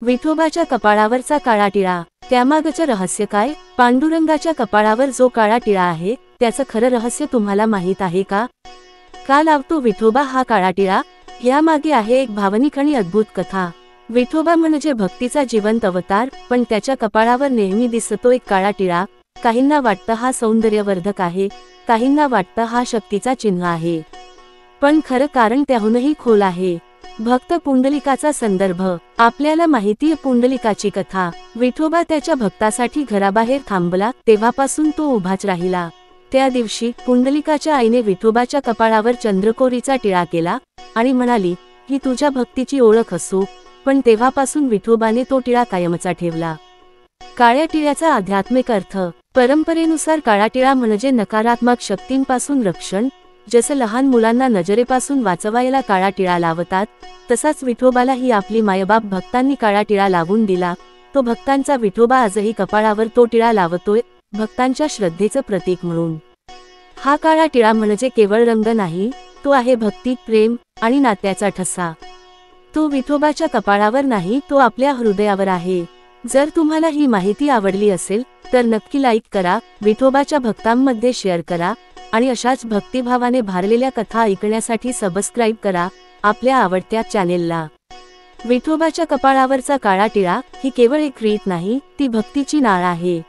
विठोबाच्या कपाळावरचा काळा टिळा, त्यामागचं रहस्य काय? पांडुरंगाच्या कपाळावर जो काळा टिळा आहे त्याचं खरं रहस्य तुम्हाला माहीत आहे का? का लावतो विठोबा हा काळा टिळा? यामागे आहे एक भावनिक आणि अद्भुत कथा. विठोबा म्हणजे भक्तीचा जिवंत अवतार, पण त्याच्या कपाळावर नेहमी दिसतो एक काळा टिळा. काहींना वाटतं हा सौंदर्यवर्धक आहे, काहींना वाटतं हा शक्तीचा चिन्ह आहे, पण खरं कारण त्याहूनही खोल आहे. भक्त पुंडलिकाचा संदर्भ. आपल्याला माहितीये पुंडलिकाची कथा. विठोबा त्याच्या भक्तासाठी घराबाहेर थांबला, तेव्हापासून तो उभाच राहिला. त्या दिवशी पुंडलिकाच्या आईने विठोबाच्या कपाळावर चंद्रकोरीचा टिळा केला आणि म्हणाली, ही तुझ्या भक्तीची ओळख असो. पण तेव्हापासून विठोबाने तो टिळा कायमचा ठेवला. काळ्या टिळ्याचा आध्यात्मिक अर्थ. परंपरेनुसार काळा टिळा म्हणजे नकारात्मक शक्तींपासून रक्षण. जसं लहान मुलांना नजरेपासून वाचवायला काळा टिळा लावतात, तसाच विठोबालाही आपली मायबाप भक्तांनी काळा टिळा लावून दिला. तो भक्तांचा विठोबा आजही कपाळावर तो टिळा लावतोय, भक्तांच्या श्रद्धेचं प्रतीक म्हणून. हा काळा टिळा म्हणजे केवळ रंग नाही, तो आहे भक्ती, प्रेम आणि नात्याचा ठसा. तो विठोबाच्या कपाळावर नाही, तो आपल्या हृदयावर आहे. जर तुम्हाला ही माहिती आवडली असेल तर नक्की लाईक करा, विठोबाच्या भक्तांमध्ये शेअर करा आणि अशाच भक्तिभावाने भारलेल्या कथा ऐकण्यासाठी सबस्क्राईब करा आपल्या आवडत्या चॅनेलला. विठोबाच्या कपाळावरचा काळा टिळा ही केवळ एक रीत नाही, ती भक्तीची नाळ आहे.